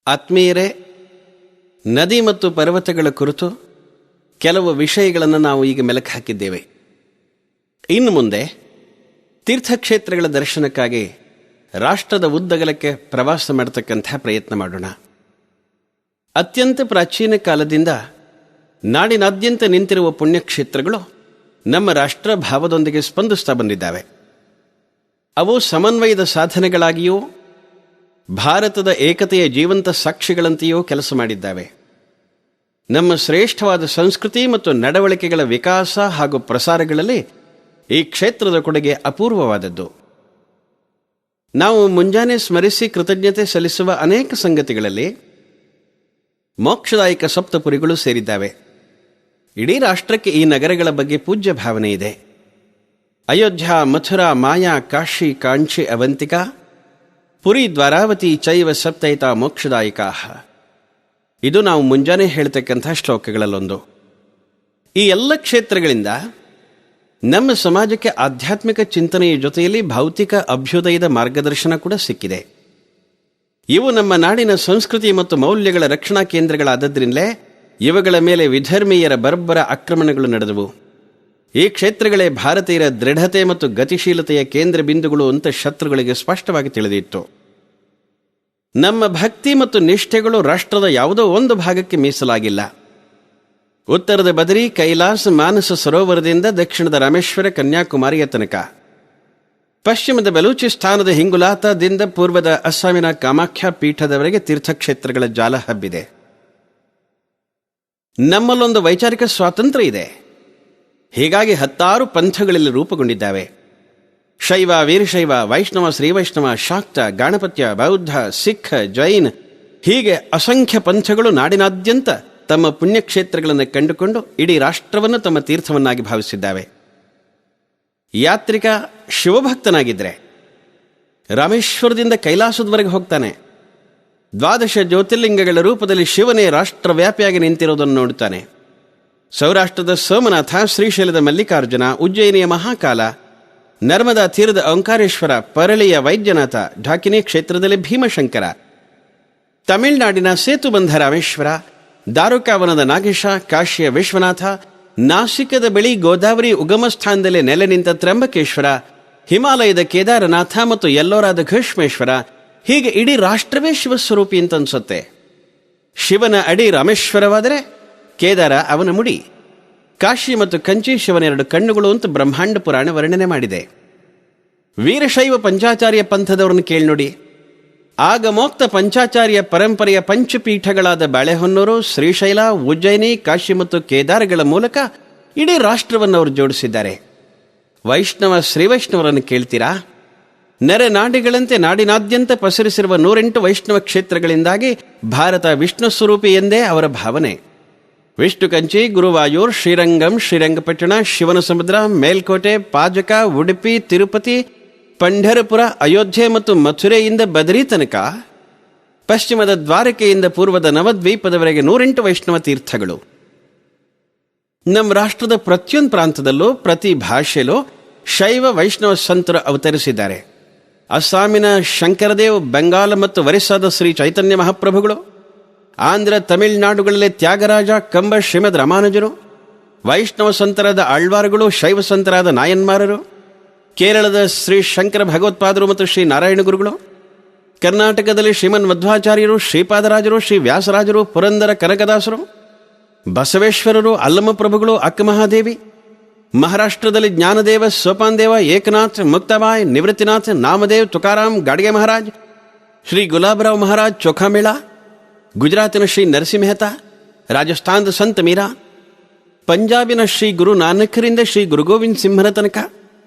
ಆತ್ಮೀಯರೇ, ನದಿ ಮತ್ತು ಪರ್ವತಗಳ ಕುರಿತು ಕೆಲವು ವಿಷಯಗಳನ್ನು ನಾವು ಈಗ ಮೆಲುಕು ಹಾಕಿದ್ದೇವೆ. ಇನ್ನು ಮುಂದೆ ತೀರ್ಥಕ್ಷೇತ್ರಗಳ ದರ್ಶನಕ್ಕಾಗಿ ರಾಷ್ಟ್ರದ ಉದ್ದಗಲಕ್ಕೆ ಪ್ರವಾಸ ಮಾಡತಕ್ಕಂಥ ಪ್ರಯತ್ನ ಮಾಡೋಣ. ಅತ್ಯಂತ ಪ್ರಾಚೀನ ಕಾಲದಿಂದ ನಾಡಿನಾದ್ಯಂತ ನಿಂತಿರುವ ಪುಣ್ಯಕ್ಷೇತ್ರಗಳು ನಮ್ಮ ರಾಷ್ಟ್ರ ಭಾವದೊಂದಿಗೆ ಸ್ಪಂದಿಸ್ತಾ ಬಂದಿದ್ದಾವೆ. ಅವು ಸಮನ್ವಯದ ಸಾಧನೆಗಳಾಗಿಯೂ ಭಾರತದ ಏಕತೆಯ ಜೀವಂತ ಸಾಕ್ಷಿಗಳಂತೆಯೂ ಕೆಲಸ ಮಾಡಿದ್ದಾವೆ. ನಮ್ಮ ಶ್ರೇಷ್ಠವಾದ ಸಂಸ್ಕೃತಿ ಮತ್ತು ನಡವಳಿಕೆಗಳ ವಿಕಾಸ ಹಾಗೂ ಪ್ರಸಾರಗಳಲ್ಲಿ ಈ ಕ್ಷೇತ್ರದ ಕೊಡುಗೆ ಅಪೂರ್ವವಾದದ್ದು. ನಾವು ಮುಂಜಾನೆ ಸ್ಮರಿಸಿ ಕೃತಜ್ಞತೆ ಸಲ್ಲಿಸುವ ಅನೇಕ ಸಂಗತಿಗಳಲ್ಲಿ ಮೋಕ್ಷದಾಯಕ ಸಪ್ತಪುರಿಗಳು ಸೇರಿದ್ದಾವೆ. ಇಡೀ ರಾಷ್ಟ್ರಕ್ಕೆ ಈ ನಗರಗಳ ಬಗ್ಗೆ ಪೂಜ್ಯ ಭಾವನೆ ಇದೆ. ಅಯೋಧ್ಯ, ಮಥುರಾ, ಮಾಯಾ, ಕಾಶಿ, ಕಾಂಚಿ, ಅವಂತಿಕಾ, ಪುರಿ, ದ್ವಾರಾವತಿ ಚೈವ ಸಪ್ತೈತ ಮೋಕ್ಷದಾಯಿಕಾ. ಇದು ನಾವು ಮುಂಜಾನೆ ಹೇಳ್ತಕ್ಕಂಥ ಶ್ಲೋಕಗಳಲ್ಲೊಂದು. ಈ ಎಲ್ಲ ಕ್ಷೇತ್ರಗಳಿಂದ ನಮ್ಮ ಸಮಾಜಕ್ಕೆ ಆಧ್ಯಾತ್ಮಿಕ ಚಿಂತನೆಯ ಜೊತೆಯಲ್ಲಿ ಭೌತಿಕ ಅಭ್ಯುದಯದ ಮಾರ್ಗದರ್ಶನ ಕೂಡ ಸಿಕ್ಕಿದೆ. ಇವು ನಮ್ಮ ನಾಡಿನ ಸಂಸ್ಕೃತಿ ಮತ್ತು ಮೌಲ್ಯಗಳ ರಕ್ಷಣಾ ಕೇಂದ್ರಗಳಾದದ್ರಿಂದಲೇ ಇವುಗಳ ಮೇಲೆ ವಿಧರ್ಮೀಯರ ಬರ್ಬರ ಆಕ್ರಮಣಗಳು ನಡೆದವು. ಈ ಕ್ಷೇತ್ರಗಳೇ ಭಾರತೀಯರ ದೃಢತೆ ಮತ್ತು ಗತಿಶೀಲತೆಯ ಕೇಂದ್ರ ಬಿಂದುಗಳು ಅಂತ ಶತ್ರುಗಳಿಗೆ ಸ್ಪಷ್ಟವಾಗಿ ತಿಳಿದಿತ್ತು. ನಮ್ಮ ಭಕ್ತಿ ಮತ್ತು ನಿಷ್ಠೆಗಳು ರಾಷ್ಟ್ರದ ಯಾವುದೋ ಒಂದು ಭಾಗಕ್ಕೆ ಮೀಸಲಾಗಿಲ್ಲ. ಉತ್ತರದ ಬದರಿ, ಕೈಲಾಸ, ಮಾನಸ ಸರೋವರದಿಂದ ದಕ್ಷಿಣದ ರಾಮೇಶ್ವರ, ಕನ್ಯಾಕುಮಾರಿಯ ತನಕ, ಪಶ್ಚಿಮದ ಬಲೂಚಿಸ್ತಾನದ ಹಿಂಗುಲಾತದಿಂದ ಪೂರ್ವದ ಅಸ್ಸಾಮಿನ ಕಾಮಾಖ್ಯ ಪೀಠದವರೆಗೆ ತೀರ್ಥಕ್ಷೇತ್ರಗಳ ಜಾಲ ಹಬ್ಬಿದೆ. ನಮ್ಮಲ್ಲೊಂದು ವೈಚಾರಿಕ ಸ್ವಾತಂತ್ರ್ಯ ಇದೆ. ಹೀಗಾಗಿ 10 ಪಂಥಗಳಲ್ಲಿ ರೂಪುಗೊಂಡಿದ್ದಾವೆ. ಶೈವ, ವೀರಶೈವ, ವೈಷ್ಣವ, ಶ್ರೀವೈಷ್ಣವ, ಶಾಕ್ತ, ಗಾಣಪತ್ಯ, ಬೌದ್ಧ, ಸಿಖ್, ಜೈನ್, ಹೀಗೆ ಅಸಂಖ್ಯ ಪಂಥಗಳು ನಾಡಿನಾದ್ಯಂತ ತಮ್ಮ ಪುಣ್ಯಕ್ಷೇತ್ರಗಳನ್ನು ಕಂಡುಕೊಂಡು ಇಡೀ ರಾಷ್ಟ್ರವನ್ನು ತಮ್ಮ ತೀರ್ಥವನ್ನಾಗಿ ಭಾವಿಸಿದ್ದಾವೆ. ಯಾತ್ರಿಕ ಶಿವಭಕ್ತನಾಗಿದ್ದರೆ ರಾಮೇಶ್ವರದಿಂದ ಕೈಲಾಸದವರೆಗೆ ಹೋಗ್ತಾನೆ. 12 ಜ್ಯೋತಿರ್ಲಿಂಗಗಳ ರೂಪದಲ್ಲಿ ಶಿವನೇ ರಾಷ್ಟ್ರವ್ಯಾಪಿಯಾಗಿ ನಿಂತಿರೋದನ್ನು ನೋಡುತ್ತಾನೆ. ಸೌರಾಷ್ಟ್ರದ ಸೋಮನಾಥ, ಶ್ರೀಶೈಲದ ಮಲ್ಲಿಕಾರ್ಜುನ, ಉಜ್ಜಯಿನಿಯ ಮಹಾಕಾಲ, ನರ್ಮದಾ ತೀರದ ಓಂಕಾರೇಶ್ವರ, ಪರಳಿಯ ವೈದ್ಯನಾಥ, ಢಾಕಿನಿ ಕ್ಷೇತ್ರದಲ್ಲಿ ಭೀಮಶಂಕರ, ತಮಿಳುನಾಡಿನ ಸೇತುಬಂಧ ರಾಮೇಶ್ವರ, ದಾರುಕಾವನದ ನಾಗೇಶ, ಕಾಶಿಯ ವಿಶ್ವನಾಥ, ನಾಸಿಕದ ಬಳಿ ಗೋದಾವರಿ ಉಗಮ ಸ್ಥಾನದಲ್ಲಿ ನೆಲೆ ನಿಂತ ತ್ರಂಬಕೇಶ್ವರ, ಹಿಮಾಲಯದ ಕೇದಾರನಾಥ ಮತ್ತು ಎಲ್ಲೋರಾದ ಘೋಷ್ಮೇಶ್ವರ, ಹೀಗೆ ಇಡೀ ರಾಷ್ಟ್ರವೇ ಶಿವಸ್ವರೂಪಿ ಅಂತ ಅನ್ಸುತ್ತೆ. ಶಿವನ ಅಡಿ ರಾಮೇಶ್ವರವಾದರೆ ಕೇದಾರ ಅವನ ಮುಡಿ, ಕಾಶಿ ಮತ್ತು ಕಂಚಿ ಶಿವನ 2 ಕಣ್ಣುಗಳು ಅಂತ ಬ್ರಹ್ಮಾಂಡ ಪುರಾಣ ವರ್ಣನೆ ಮಾಡಿದೆ. ವೀರಶೈವ ಪಂಚಾಚಾರ್ಯ ಪಂಥದವರನ್ನು ಕೇಳಿ ನೋಡಿ. ಆಗಮೋಕ್ತ ಪಂಚಾಚಾರ್ಯ ಪರಂಪರೆಯ ಪಂಚಪೀಠಗಳಾದ ಬಾಳೆಹೊನ್ನೂರು, ಶ್ರೀಶೈಲ, ಉಜ್ಜಯಿನಿ, ಕಾಶಿ ಮತ್ತು ಕೇದಾರಗಳ ಮೂಲಕ ಇಡೀ ರಾಷ್ಟ್ರವನ್ನು ಅವರು ಜೋಡಿಸಿದ್ದಾರೆ. ವೈಷ್ಣವ, ಶ್ರೀವೈಷ್ಣವರನ್ನು ಕೇಳ್ತೀರಾ? ನೆರೆನಾಡಿಗಳಂತೆ ನಾಡಿನಾದ್ಯಂತ ಪಸರಿಸಿರುವ 108 ವೈಷ್ಣವ ಕ್ಷೇತ್ರಗಳಿಂದಾಗಿ ಭಾರತ ವಿಷ್ಣು ಸ್ವರೂಪಿ ಎಂದೇ ಅವರ ಭಾವನೆ. ವಿಷ್ಣು ಕಂಚಿ, ಗುರುವಾಯೂರ್, ಶ್ರೀರಂಗಂ, ಶ್ರೀರಂಗಪಟ್ಟಣ, ಶಿವನ ಸಮುದ್ರ, ಮೇಲ್ಕೋಟೆ, ಪಾಜಕ, ಉಡುಪಿ, ತಿರುಪತಿ, ಪಂಢರಪುರ, ಅಯೋಧ್ಯೆ ಮತ್ತು ಮಥುರೆಯಿಂದ ಬದರಿ ತನಕ, ಪಶ್ಚಿಮದ ದ್ವಾರಕೆಯಿಂದ ಪೂರ್ವದ ನವದ್ವೀಪದವರೆಗೆ 108 ವೈಷ್ಣವ ತೀರ್ಥಗಳು. ನಮ್ಮ ರಾಷ್ಟ್ರದ ಪ್ರತಿಯೊಂದು ಪ್ರಾಂತದಲ್ಲೂ ಪ್ರತಿ ಭಾಷೆಯಲ್ಲೂ ಶೈವ ವೈಷ್ಣವ ಸಂತರು ಅವತರಿಸಿದ್ದಾರೆ. ಅಸ್ಸಾಮಿನ ಶಂಕರದೇವ್, ಬೆಂಗಾಲ ಮತ್ತು ಒರಿಸ್ಸಾದ ಶ್ರೀ ಚೈತನ್ಯ ಮಹಾಪ್ರಭುಗಳು, ಆಂಧ್ರ ತಮಿಳುನಾಡುಗಳಲ್ಲಿ ತ್ಯಾಗರಾಜ, ಕಂಬ, ಶ್ರೀಮದ್ ರಾಮಾನುಜರು, ವೈಷ್ಣವ ಸಂತರಾದ ಆಳ್ವಾರುಗಳು, ಶೈವ ಸಂತರಾದ ನಾಯನ್ಮಾರರು, ಕೇರಳದ ಶ್ರೀ ಶಂಕರ ಭಗವತ್ಪಾದರು ಮತ್ತು ಶ್ರೀ ನಾರಾಯಣ ಗುರುಗಳು, ಕರ್ನಾಟಕದಲ್ಲಿ ಶ್ರೀಮನ್ ಮಧ್ವಾಚಾರ್ಯರು, ಶ್ರೀಪಾದರಾಜರು, ಶ್ರೀ ವ್ಯಾಸರಾಜರು, ಪುರಂದರ ಕನಕದಾಸರು, ಬಸವೇಶ್ವರರು, ಅಲ್ಲಮ ಪ್ರಭುಗಳು, ಅಕ್ಕಮಹಾದೇವಿ, ಮಹಾರಾಷ್ಟ್ರದಲ್ಲಿ ಜ್ಞಾನದೇವ, ಸೋಪಾನ್ದೇವ, ಏಕನಾಥ್, ಮುಕ್ತಾಬಾಯ್, ನಿವೃತ್ತಿನಾಥ್, ನಾಮದೇವ್, ತುಕಾರಾಮ್, ಗಾಡ್ಗೆ ಮಹಾರಾಜ್, ಶ್ರೀ ಗುಲಾಬರಾವ್ ಮಹಾರಾಜ್, ಚೋಖಾಮೇಳ, ಗುಜರಾತಿನ ಶ್ರೀ ನರಸಿಂಹತಾ, ರಾಜಸ್ಥಾನದ ಸಂತ ಮೀರಾ, ಪಂಜಾಬಿನ ಶ್ರೀ ಗುರು ನಾನಕರಿಂದ ಶ್ರೀ ಗುರು ಗೋವಿಂದ್ ಸಿಂಹನ ತನಕ,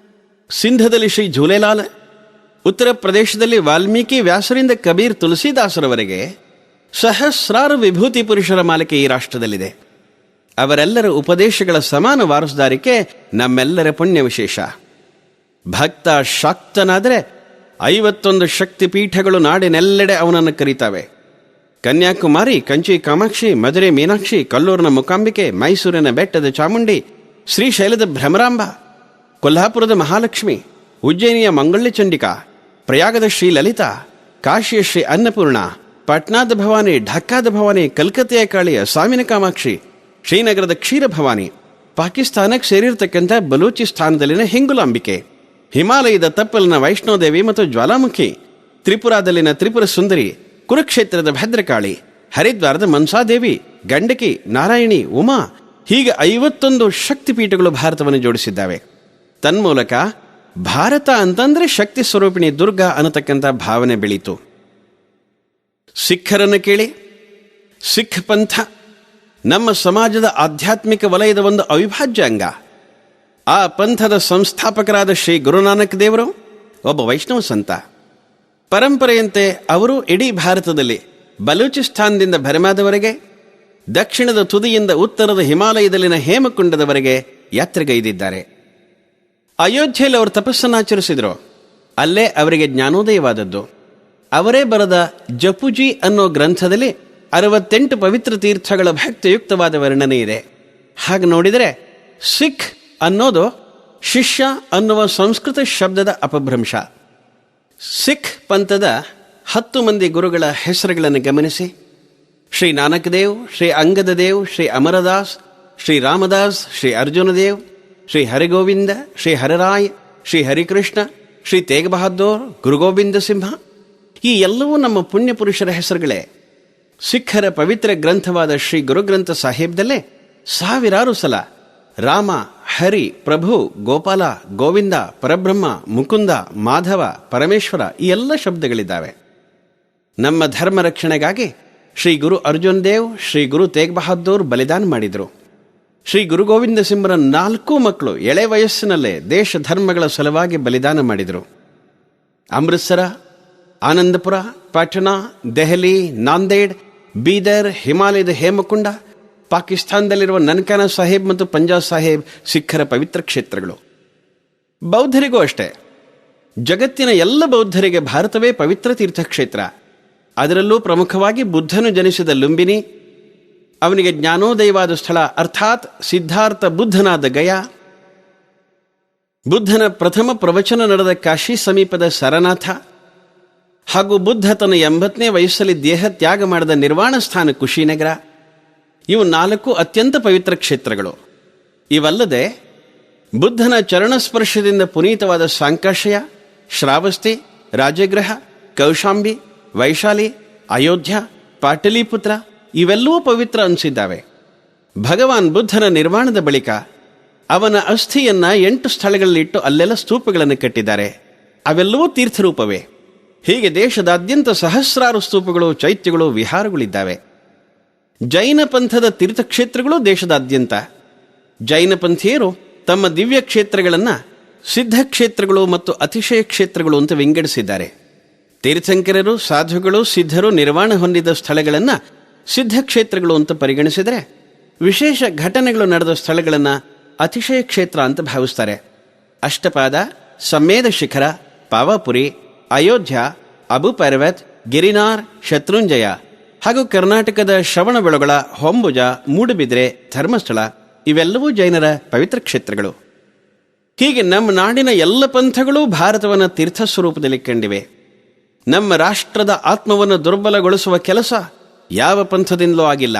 ಸಿಂಧದಲ್ಲಿ ಶ್ರೀ ಝೂಲೆಲಾಲ್, ಉತ್ತರ ಪ್ರದೇಶದಲ್ಲಿ ವಾಲ್ಮೀಕಿ, ವ್ಯಾಸರಿಂದ ಕಬೀರ್, ತುಳಸಿದಾಸರವರೆಗೆ ಸಹಸ್ರಾರು ವಿಭೂತಿ ಪುರುಷರ ಮಾಲಿಕೆ ಈ ರಾಷ್ಟ್ರದಲ್ಲಿದೆ. ಅವರೆಲ್ಲರ ಉಪದೇಶಗಳ ಸಮಾನ ವಾರಸುದಾರಿಕೆ ನಮ್ಮೆಲ್ಲರ ಪುಣ್ಯ ವಿಶೇಷ. ಭಕ್ತ ಶಾಕ್ತನಾದರೆ 51 ಶಕ್ತಿ ಪೀಠಗಳು ನಾಡಿನೆಲ್ಲೆಡೆ ಅವನನ್ನು ಕರೀತಾವೆ. ಕನ್ಯಾಕುಮಾರಿ, ಕಂಚಿ ಕಾಮಾಕ್ಷಿ, ಮಧುರೆ ಮೀನಾಕ್ಷಿ, ಕಲ್ಲೂರಿನ ಮೂಕಾಂಬಿಕೆ, ಮೈಸೂರಿನ ಬೆಟ್ಟದ ಚಾಮುಂಡಿ, ಶ್ರೀಶೈಲದ ಭ್ರಮರಾಂಬ, ಕೊಲ್ಹಾಪುರದ ಮಹಾಲಕ್ಷ್ಮಿ, ಉಜ್ಜಯಿನಿಯ ಮಂಗಳ್ಳಿ ಚಂಡಿಕಾ, ಪ್ರಯಾಗದ ಶ್ರೀ ಲಲಿತಾ, ಕಾಶಿಯ ಶ್ರೀ ಅನ್ನಪೂರ್ಣ, ಪಾಟ್ನಾದ ಭವಾನಿ, ಢಾಕಾದ ಭವಾನಿ, ಕಲ್ಕತ್ತೆಯ ಕಾಳಿ, ಅಸ್ಸಾಮಿನ ಕಾಮಾಕ್ಷಿ, ಶ್ರೀನಗರದ ಕ್ಷೀರ ಭವಾನಿ, ಪಾಕಿಸ್ತಾನಕ್ಕೆ ಸೇರಿರ್ತಕ್ಕಂಥ ಬಲೂಚಿಸ್ತಾನದಲ್ಲಿನ ಹಿಂಗುಲಾಂಬಿಕೆ, ಹಿಮಾಲಯದ ತಪ್ಪಲಿನ ವೈಷ್ಣೋದೇವಿ ಮತ್ತು ಜ್ವಾಲಾಮುಖಿ, ತ್ರಿಪುರಾದಲ್ಲಿನ ತ್ರಿಪುರ ಸುಂದರಿ, ಕುರುಕ್ಷೇತ್ರದ ಭದ್ರಕಾಳಿ, ಹರಿದ್ವಾರದ ಮನ್ಸಾದೇವಿ, ಗಂಡಕಿ, ನಾರಾಯಣಿ, ಉಮಾ, ಹೀಗೆ 51 ಶಕ್ತಿಪೀಠಗಳು ಭಾರತವನ್ನು ಜೋಡಿಸಿದ್ದಾವೆ. ತನ್ಮೂಲಕ ಭಾರತ ಅಂತಂದ್ರೆ ಶಕ್ತಿ ಸ್ವರೂಪಿಣಿ ದುರ್ಗಾ ಅನ್ನತಕ್ಕಂಥ ಭಾವನೆ ಬೆಳೀತು. ಸಿಖ್ಖರನ್ನು ಕೇಳಿ. ಸಿಖ್ ಪಂಥ ನಮ್ಮ ಸಮಾಜದ ಆಧ್ಯಾತ್ಮಿಕ ವಲಯದ ಒಂದು ಅವಿಭಾಜ್ಯ ಅಂಗ. ಆ ಪಂಥದ ಸಂಸ್ಥಾಪಕರಾದ ಶ್ರೀ ಗುರುನಾನಕ್ ದೇವರು ಒಬ್ಬ ವೈಷ್ಣವ ಸಂತ. ಪರಂಪರೆಯಂತೆ ಅವರು ಇಡೀ ಭಾರತದಲ್ಲಿ ಬಲೂಚಿಸ್ತಾನದಿಂದ ಬರ್ಮಾದವರೆಗೆ, ದಕ್ಷಿಣದ ತುದಿಯಿಂದ ಉತ್ತರದ ಹಿಮಾಲಯದಲ್ಲಿನ ಹೇಮಕುಂಡದವರೆಗೆ ಯಾತ್ರೆಗೈದಿದ್ದಾರೆ. ಅಯೋಧ್ಯೆಯಲ್ಲಿ ಅವರು ತಪಸ್ಸನ್ನಾಚರಿಸಿದರು. ಅಲ್ಲೇ ಅವರಿಗೆ ಜ್ಞಾನೋದಯವಾದದ್ದು. ಅವರೇ ಬರೆದ ಜಪುಜಿ ಅನ್ನೋ ಗ್ರಂಥದಲ್ಲಿ 68 ಪವಿತ್ರ ತೀರ್ಥಗಳ ಭಕ್ತಿಯುಕ್ತವಾದ ವರ್ಣನೆ ಇದೆ. ಹಾಗೆ ನೋಡಿದರೆ ಸಿಖ್ ಅನ್ನೋದು ಶಿಷ್ಯ ಅನ್ನುವ ಸಂಸ್ಕೃತ ಶಬ್ದದ ಅಪಭ್ರಂಶ. ಸಿಖ್ ಪಂಥದ 10 ಮಂದಿ ಗುರುಗಳ ಹೆಸರುಗಳನ್ನು ಗಮನಿಸಿ. ಶ್ರೀ ನಾನಕ್ ದೇವ್, ಶ್ರೀ ಅಂಗದ ದೇವ್, ಶ್ರೀ ಅಮರದಾಸ್, ಶ್ರೀ ರಾಮದಾಸ್, ಶ್ರೀ ಅರ್ಜುನದೇವ್, ಶ್ರೀ ಹರಿಗೋವಿಂದ, ಶ್ರೀ ಹರಿರಾಯ್, ಶ್ರೀ ಹರಿಕೃಷ್ಣ, ಶ್ರೀ ತೇಗ್ ಬಹಾದ್ದೂರ್, ಗುರುಗೋವಿಂದ ಸಿಂಹ, ಈ ಎಲ್ಲವೂ ನಮ್ಮ ಪುಣ್ಯ ಪುರುಷರ ಹೆಸರುಗಳೇ. ಸಿಖ್ಖರ ಪವಿತ್ರ ಗ್ರಂಥವಾದ ಶ್ರೀ ಗುರುಗ್ರಂಥ ಸಾಹೇಬ್ದಲ್ಲೇ ಸಾವಿರಾರು ಸಲ ರಾಮ, ಹರಿ, ಪ್ರಭು, ಗೋಪಾಲ, ಗೋವಿಂದ, ಪರಬ್ರಹ್ಮ, ಮುಕುಂದ, ಮಾಧವ, ಪರಮೇಶ್ವರ ಈ ಎಲ್ಲ ಶಬ್ದಗಳಿದ್ದಾವೆ. ನಮ್ಮ ಧರ್ಮ ರಕ್ಷಣೆಗಾಗಿ ಶ್ರೀ ಗುರು ಅರ್ಜುನ್ ದೇವ್, ಶ್ರೀ ಗುರು ತೇಗ್ ಬಹಾದ್ದೂರ್ ಬಲಿದಾನ ಮಾಡಿದರು. ಶ್ರೀ ಗುರು ಗೋವಿಂದ ಸಿಂಹರ 4 ಮಕ್ಕಳು ಎಳೆ ವಯಸ್ಸಿನಲ್ಲೇ ದೇಶ ಧರ್ಮಗಳ ಸಲುವಾಗಿ ಬಲಿದಾನ ಮಾಡಿದರು. ಅಮೃತ್ಸರ, ಆನಂದಪುರ, ಪಾಟ್ನಾ, ದೆಹಲಿ, ನಾಂದೇಡ್, ಬೀದರ್, ಹಿಮಾಲಯದ ಹೇಮಕುಂಡ, ಪಾಕಿಸ್ತಾನದಲ್ಲಿರುವ ನನ್ಕಾನಾ ಸಾಹೇಬ್ ಮತ್ತು ಪಂಜಾಬ್ ಸಾಹೇಬ್ ಸಿಖ್ಖರ ಪವಿತ್ರ ಕ್ಷೇತ್ರಗಳು. ಬೌದ್ಧರಿಗೂ ಅಷ್ಟೇ. ಜಗತ್ತಿನ ಎಲ್ಲ ಬೌದ್ಧರಿಗೆ ಭಾರತವೇ ಪವಿತ್ರ ತೀರ್ಥಕ್ಷೇತ್ರ. ಅದರಲ್ಲೂ ಪ್ರಮುಖವಾಗಿ ಬುದ್ಧನು ಜನಿಸಿದ ಲುಂಬಿನಿ, ಅವನಿಗೆ ಜ್ಞಾನೋದಯವಾದ ಸ್ಥಳ ಅರ್ಥಾತ್ ಸಿದ್ಧಾರ್ಥ ಬುದ್ಧನಾದ ಗಯಾ, ಬುದ್ಧನ ಪ್ರಥಮ ಪ್ರವಚನ ನಡೆದ ಕಾಶಿ ಸಮೀಪದ ಸರನಾಥ, ಹಾಗೂ ಬುದ್ಧ ತನ್ನ 80ನೇ ವಯಸ್ಸಲ್ಲಿ ದೇಹ ತ್ಯಾಗ ಮಾಡಿದ ನಿರ್ವಾಣ ಸ್ಥಾನ ಕುಶಿನಗರ, ಇವು 4 ಅತ್ಯಂತ ಪವಿತ್ರ ಕ್ಷೇತ್ರಗಳು. ಇವಲ್ಲದೆ ಬುದ್ಧನ ಚರಣಸ್ಪರ್ಶದಿಂದ ಪುನೀತವಾದ ಸಾಂಕಾಶಯ, ಶ್ರಾವಸ್ತಿ, ರಾಜಗೃಹ, ಕೌಶಾಂಬಿ, ವೈಶಾಲಿ, ಅಯೋಧ್ಯ, ಪಾಟಲಿಪುತ್ರ ಇವೆಲ್ಲವೂ ಪವಿತ್ರ ಅನಿಸಿದ್ದಾವೆ. ಭಗವಾನ್ ಬುದ್ಧನ ನಿರ್ವಾಣದ ಬಳಿಕ ಅವನ ಅಸ್ಥಿಯನ್ನ 8 ಸ್ಥಳಗಳಲ್ಲಿಟ್ಟು ಅಲ್ಲೆಲ್ಲ ಸ್ತೂಪಗಳನ್ನು ಕಟ್ಟಿದ್ದಾರೆ. ಅವೆಲ್ಲವೂ ತೀರ್ಥರೂಪವೇ. ಹೀಗೆ ದೇಶದಾದ್ಯಂತ ಸಹಸ್ರಾರು ಸ್ತೂಪಗಳು, ಚೈತ್ಯಗಳು, ವಿಹಾರಗಳಿದ್ದಾವೆ. ಜೈನ ಪಂಥದ ತೀರ್ಥಕ್ಷೇತ್ರಗಳು ದೇಶದಾದ್ಯಂತ. ಜೈನ ಪಂಥೀಯರು ತಮ್ಮ ದಿವ್ಯ ಕ್ಷೇತ್ರಗಳನ್ನು ಸಿದ್ಧಕ್ಷೇತ್ರಗಳು ಮತ್ತು ಅತಿಶಯ ಕ್ಷೇತ್ರಗಳು ಅಂತ ವಿಂಗಡಿಸಿದ್ದಾರೆ. ತೀರ್ಥಂಕರರು, ಸಾಧುಗಳು, ಸಿದ್ಧರು ನಿರ್ವಾಣ ಹೊಂದಿದ ಸ್ಥಳಗಳನ್ನು ಸಿದ್ಧಕ್ಷೇತ್ರಗಳು ಅಂತ ಪರಿಗಣಿಸಿದರೆ, ವಿಶೇಷ ಘಟನೆಗಳು ನಡೆದ ಸ್ಥಳಗಳನ್ನು ಅತಿಶಯ ಕ್ಷೇತ್ರ ಅಂತ ಭಾವಿಸ್ತಾರೆ. ಅಷ್ಟಪಾದ, ಸಮ್ಮೇದ ಶಿಖರ, ಪಾವಾಪುರಿ, ಅಯೋಧ್ಯ, ಅಬು ಪರ್ವತ್, ಗಿರಿನಾರ್, ಶತ್ರುಂಜಯ ಹಾಗೂ ಕರ್ನಾಟಕದ ಶ್ರವಣಬೆಳಗೊಳ, ಹೊಂಬುಜ, ಮೂಡುಬಿದ್ರೆ, ಧರ್ಮಸ್ಥಳ ಇವೆಲ್ಲವೂ ಜೈನರ ಪವಿತ್ರ ಕ್ಷೇತ್ರಗಳು. ಹೀಗೆ ನಮ್ಮ ನಾಡಿನ ಎಲ್ಲ ಪಂಥಗಳೂ ಭಾರತವನ್ನು ತೀರ್ಥ ಸ್ವರೂಪದಲ್ಲಿ ಕಂಡಿವೆ. ನಮ್ಮ ರಾಷ್ಟ್ರದ ಆತ್ಮವನ್ನು ದುರ್ಬಲಗೊಳಿಸುವ ಕೆಲಸ ಯಾವ ಪಂಥದಿಂದಲೂ ಆಗಿಲ್ಲ.